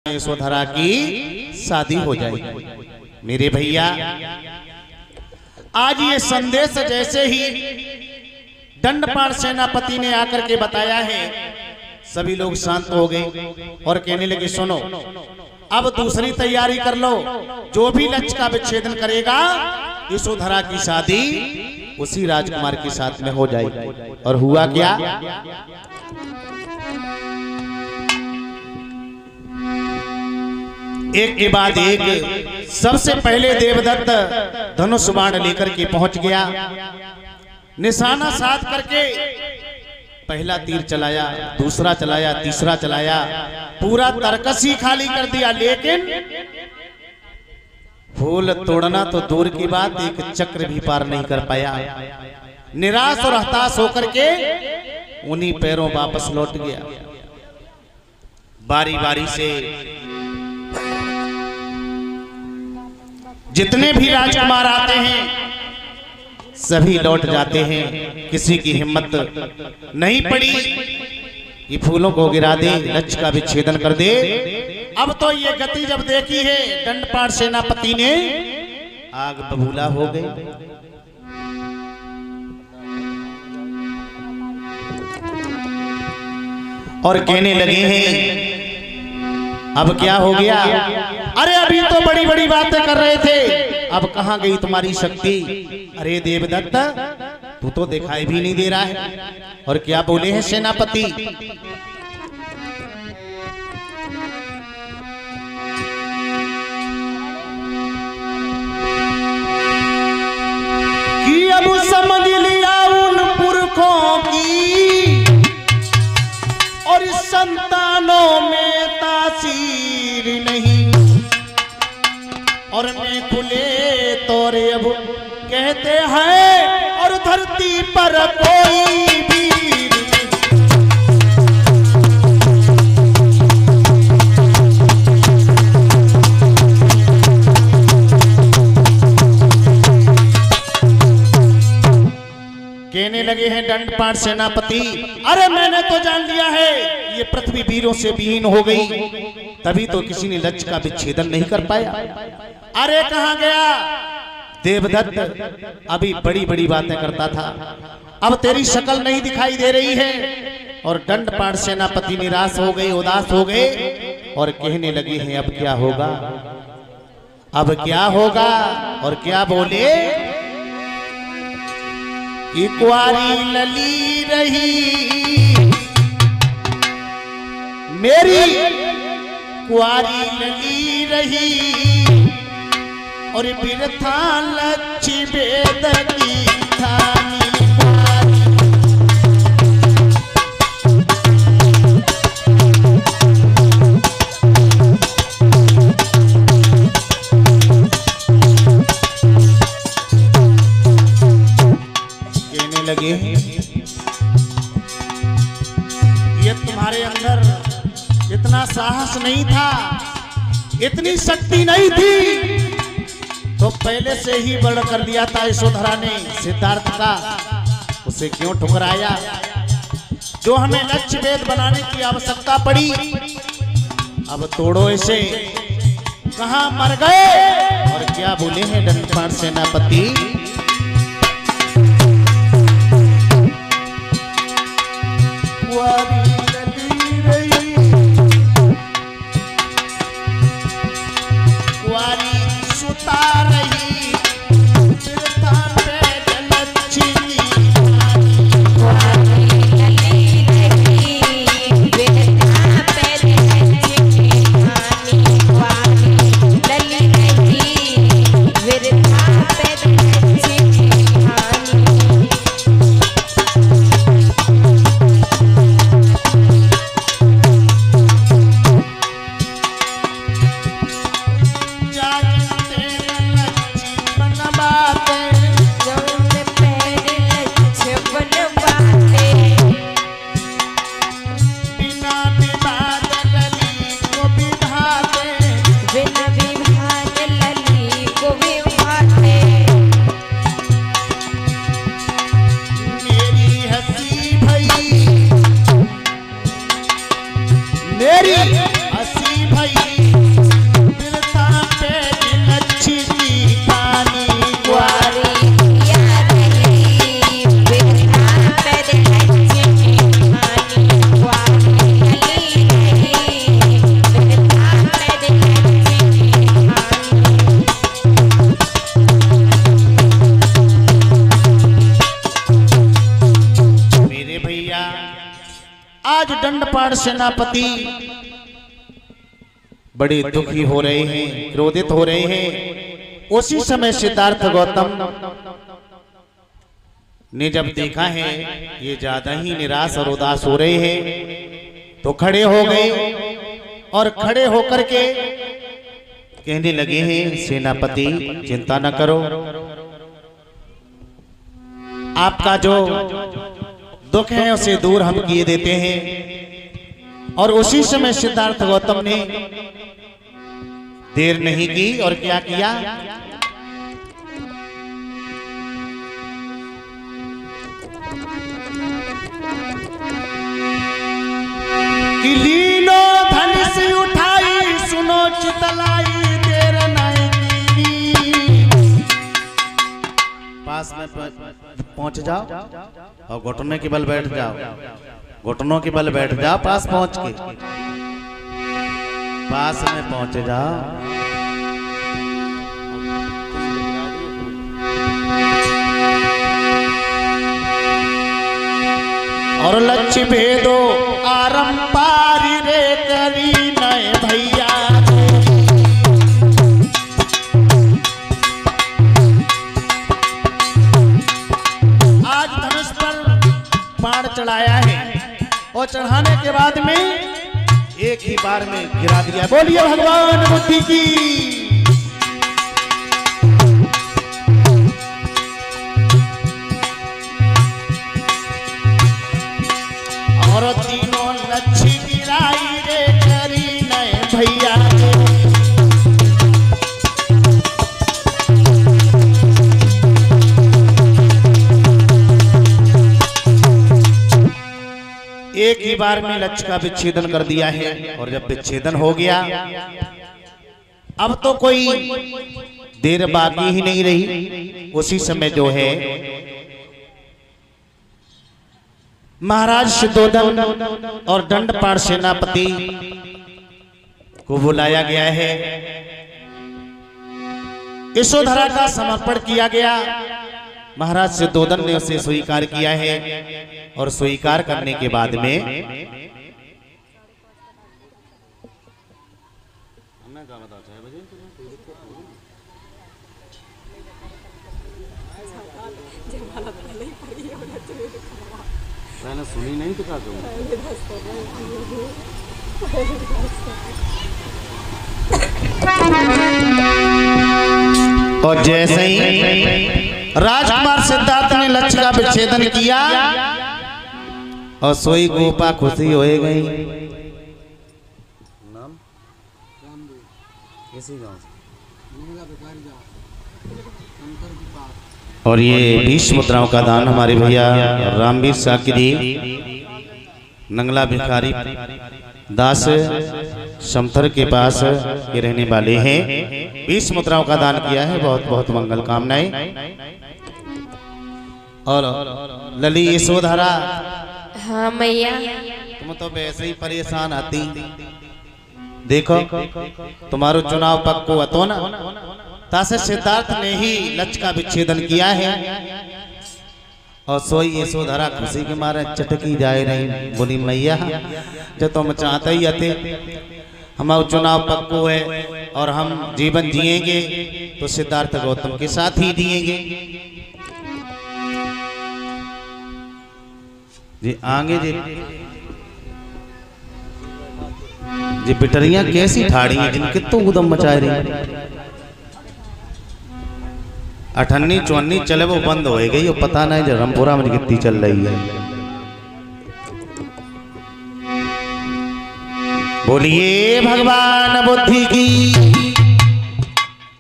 यशोधरा की शादी हो जाएगी। मेरे भैया आज ये संदेश जैसे ही दंडपाण सेनापति ने आकर के बताया है, सभी लोग शांत हो गए और कहने लगे सुनो अब दूसरी तैयारी कर लो, जो भी लक्ष्य का विच्छेदन करेगा यशोधरा की शादी उसी राजकुमार के साथ में हो जाएगी। और हुआ क्या, एक के बाद एक सबसे पहले देवदत्त धनुष बाण लेकर के पहुंच गया, निशाना साध करके पहला तीर चलाया, दूसरा चलाया, तीसरा चलाया, पूरा तरकस ही खाली कर दिया, लेकिन फूल तोड़ना तो दूर की बात एक चक्र भी पार नहीं कर पाया। निराश और हताश होकर के उन्हीं पैरों वापस लौट गया। बारी बारी से जितने भी राजकुमार आते हैं सभी लौट जाते हैं, किसी की हिम्मत नहीं पड़ी ये फूलों को गिरा दे, लक्ष्य का विच्छेदन कर दे। अब तो ये गति जब देखी है दंडपाण सेनापति ने आग बबूला हो गई। और कहने लगे हैं अब क्या हो गया, अरे अभी तो बड़ी बड़ी बातें कर रहे थे, अब कहां गई तुम्हारी शक्ति। अरे देवदत्त तू तो दिखाई भी नहीं दे रहा है। और क्या बोले हैं सेनापति, कि अब समझ लिया उन पुरखों की और संतानों में तासीर नहीं, और मैं खुले तौरे अब कहते हैं और धरती पर कोई वीर कहने लगे हैं दंडपाण सेनापति, अरे मैंने तो जान लिया है ये पृथ्वी वीरों से विहीन हो गई, तभी तो किसी ने लक्ष्य का विच्छेदन नहीं कर पाया। अरे कहां गया देवदत्त, अभी बड़ी बड़ी बातें करता था, अब तेरी शक्ल नहीं दिखाई दे रही है। और दंडपाण सेनापति निराश हो गए, उदास हो गए और कहने लगे हैं अब क्या होगा, अब क्या होगा। और क्या बोले, कुंवारी लली रही मेरी कुंवारी लली रही, और बिरथा लक्ष्य वेद की थानी कहने लगे ये तुम्हारे अंदर इतना साहस नहीं था, इतनी शक्ति नहीं थी, तो पहले से ही बड़ कर दिया था यशोधरा ने सिद्धार्थ का, उसे क्यों ठुकराया। जो हमें लक्ष्य वेद बनाने की आवश्यकता पड़ी, अब तोड़ो इसे, कहां मर गए। और क्या बोले हैं दंडपाण सेनापति, दंडपाण सेनापति बड़े दुखी हो रहे हैं, क्रोधित हो रहे हैं। उसी समय सिद्धार्थ गौतम ने जब देखा है ये ज्यादा ही निराश और उदास हो रहे हैं, तो खड़े हो गए और खड़े होकर के कहने लगे हैं, सेनापति चिंता न करो, आपका जो दुख है उसे दूर हम किए देते हैं। और उसी समय सिद्धार्थ गौतम ने देर नहीं की और क्या किया, कि लीलो धनुष उठाई सुनो चितलाई देर नहीं की। पास में पहुंच जाओ और घुटने के बल बैठ जाओ, घुटनों के बल बैठ जाओ, पास पहुंच के पास में पहुंच जाओ। और लक्ष्य भेदो आरंपारी रे करी नए भैया। आज धनुष पर बाण चढ़ाया है और चढ़ाने के बाद में एक ही बार में गिरा दिया। बोलिए भगवान बुद्धि की। और तीनों लच्छी गिराई रे करी नए भैया। एक ही बार में लक्ष्य का विच्छेदन कर दिया है। और जब विच्छेदन हो गया, अब तो कोई देर बाकी ही नहीं रही। उसी समय जो है महाराज शुद्धोधन और दंडपाण सेनापति को बुलाया गया है। यशोधरा का समर्पण किया गया। महाराज शुद्धोधन ने उसे स्वीकार किया है और स्वीकार करने के बाद में मैंने सुनी नहीं तो क्या करूं। और जैसे ही राजकुमार सिद्धार्थ ने लक्ष्य का विच्छेदन किया और सोई गोपा खुशी हो गई। नाम किसी गांव से। और ये 20 मुद्राओं का दान हमारे भैया रामवीर साकिरी नंगला भिखारी दास समथर के पास के रहने वाले हैं। 20 मुद्राओं का दान किया है। बहुत बहुत मंगल कामनाएं। और लली यशोधरा, हाँ मैया, तुम तो वैसे ही परेशान आती। देखो तुम्हारो चुनाव पक्को हतो ना, तासे सिद्धार्थ ने ही लक्ष्य का विच्छेदन किया है। और सोई यशोधरा खुशी के मारे चटकी जाए रही। बोली मैया जो तुम चाहते ही आते, हमारा चुनाव पक्को है और हम जीवन जिएंगे तो सिद्धार्थ गौतम के साथ ही जिएंगे। जी आगे जी पिटरियां कैसी ठाड़ी हैं जिनके तो उदम मचाए रही। अठन्नी चौन्नी चले वो बंद हो गई। पता नहीं जो रामपुरा में कितनी चल रही है। बोलिए भगवान बुद्धि की।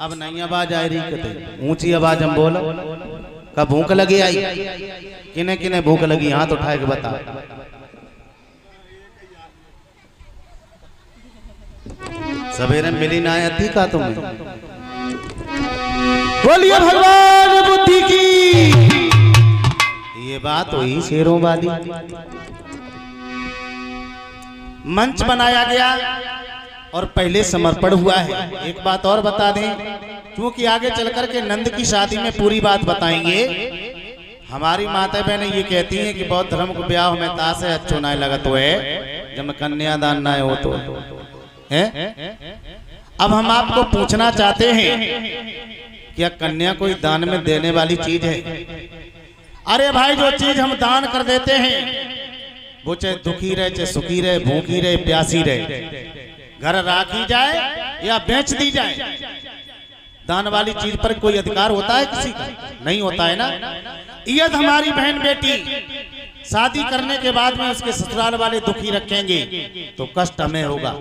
अब नई आवाज आ रही कहते ऊंची आवाज हम बोलो। कब भूख लगी आई, किने किने भूख लगी हाथ उठाए के बता। सवेरे मिली ना आती का तुम्हें। बोलिए भगवान बुद्धि की। ये बात हुई शेरों वाली। मंच बनाया गया और पहले समर्पण हुआ है। एक बात और बता दें, क्योंकि आगे चलकर के नंद की शादी में पूरी बात बताएंगे। हमारी माता बहनें ये कहती हैं कि बौद्ध धर्म को ब्याह में ताश है अच्छो नहीं लगत है। जब कन्यादान ना हो तो है। अब हम आपको पूछना चाहते हैं, क्या कन्या कोई दान में देने वाली चीज है? अरे भाई, जो चीज हम दान कर देते हैं वो चाहे दुखी रहे, चाहे सुखी रहे, भूखी रहे, प्यासी रहे, घर राखी जाए या बेच दी जाए, दान वाली चीज पर कोई अधिकार होता है किसी का? नहीं होता है ना। यदि हमारी बहन बेटी शादी करने के बाद में उसके ससुराल वाले दुखी रखेंगे तो कष्ट हमें होगा।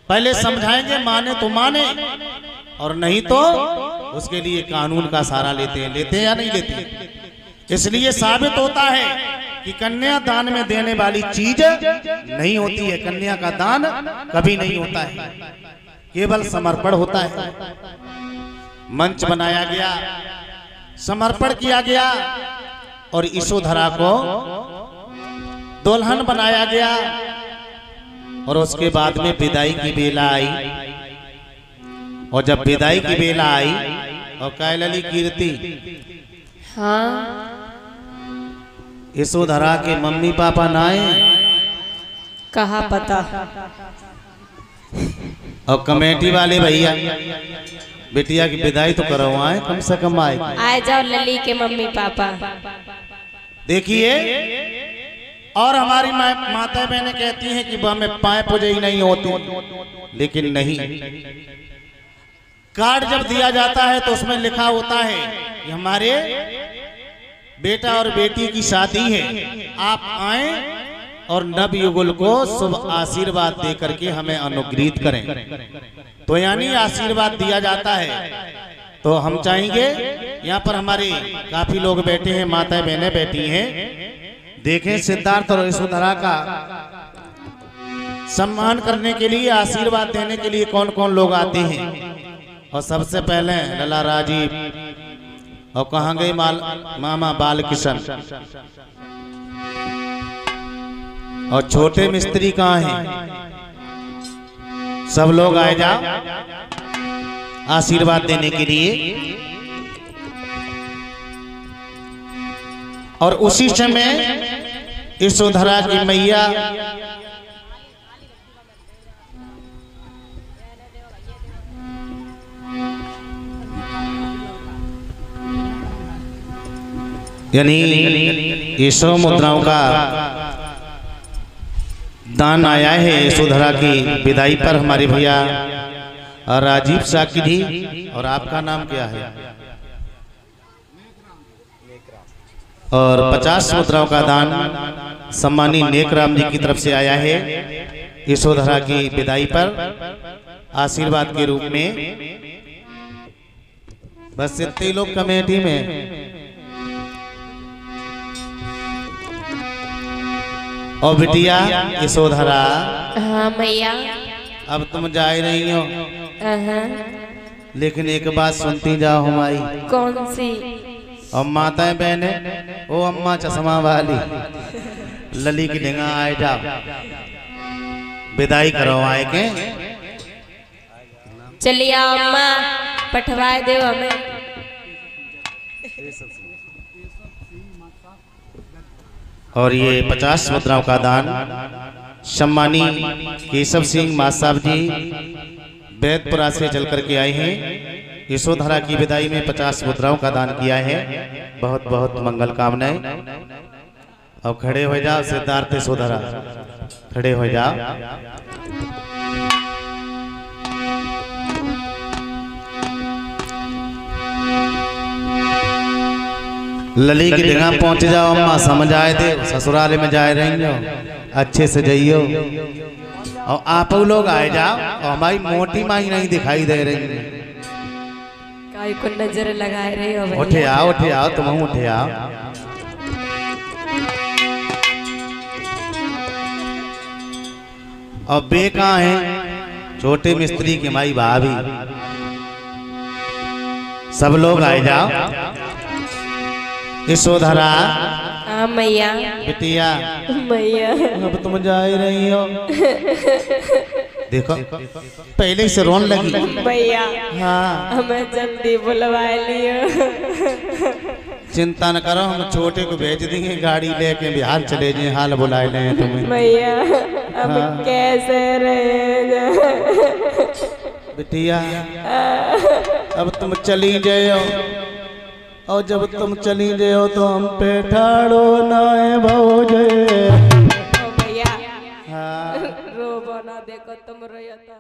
पहले समझाएंगे, माने तो माने, और नहीं तो उसके लिए कानून का सहारा लेते हैं या नहीं लेते। इसलिए साबित होता है कि कन्या दान में देने वाली चीज नहीं होती है। कन्या का दान कभी नहीं होता है, केवल समर्पण होता है। मंच बनाया गया, समर्पण किया गया और यशोधरा को दुल्हन बनाया गया। और उसके बाद में विदाई की बेला आई, और जब विदाई की बेला आई और कैलली कीर्ति, हाँ, यशोधरा के मम्मी पापा ना आए, कहा पता, और कमेटी वाले भैया बेटिया की विदाई तो करवाए, कम से कम आए जाओ लली के मम्मी पापा। देखिए, और हमारी माता बहनें कहती हैं कि हमें पाए पूजे ही नहीं होती, लेकिन नहीं, कार्ड जब दिया जाता है तो उसमें लिखा होता है कि हमारे बेटा और बेटी की शादी है, आप आए और नव युगल को शुभ आशीर्वाद दे करके हमें अनुग्रहित करें। तो यानी आशीर्वाद दिया जाता है। तो हम चाहेंगे, यहाँ पर हमारे काफी लोग बैठे हैं, माताएं बहनें बैठी हैं, देखें सिद्धार्थ और यशोधरा का सम्मान करने के लिए, आशीर्वाद देने के लिए कौन कौन लोग आते हैं। और सबसे पहले लला राजीव, और कहाँ गए मामा बालकिशन, और छोटे मिस्त्री कहाँ हैं? सब लोग आए जाओ आशीर्वाद देने के लिए। और उसी समय यशोधरा की मैया यानी यशो मुद्राओं का दान आया है यशोधरा की विदाई पर हमारे भैया राजीव साकी जी। और आपका नाम क्या है? और 50 मुद्राओं का दान सम्मानी नेकराम जी की तरफ से आया है यशोधरा की विदाई पर आशीर्वाद के रूप में। बस इतने लोग कमेटी में। और बिटिया यशोधरा, हाँ मैया, अब तुम जा ही रही हो, लेकिन एक बात सुनती जाओ हमारी। कौन सी? और माताएं बहने, ओ अम्मा चश्मा वाली, लली की ढिंगा आए जाओ, विदाई करवाए के। चलिए अम्मा, पठवाए दो हमें। और ये 50 मुद्राओं का दान सम्मानी केशव सिंह मां साहब जी बैदपुरा से चल करके आए हैं। यशोधरा की विदाई में 50 मुद्राओं का दान किया है। बहुत बहुत मंगल कामनाएं। अब खड़े हो जाओ सिद्धार्थ यशोधरा, खड़े हो जाओ। लली की जगह पहुंच जाओ अम्मा, समझ आए थे ससुराल में जाए रहेंगे, अच्छे से जाइयो। और आप लोग आए जाओ, और हमारी मोटी माई नहीं दिखाई दे रही, काई को नजर लगाए रहे हो। उठे आओ तुम उठे आओ। और बे कहाँ है? छोटे मिस्त्री की माई भाभी, सब लोग आए जाओ। यशोधरा, हाँ मैया, बिटिया मैया, अब तुम जा ही रही हो। देखो पहले से रोन लगी भैया। हाँ, हमें जल्दी बुलवाए लियो। चिंता न करो, हम छोटे को भेज देंगे, गाड़ी लेके बिहार चले जाए, हाल बुलाए ले तुम्हें। भैया अब हाँ। कैसे रहेगा? बिटिया अब तुम चली जाओ, और जब तुम चली जाओ तो हम पे ठाड़ो नाए भौजे। ओ भैया हाँ। रो बना देखो तुम रोया था।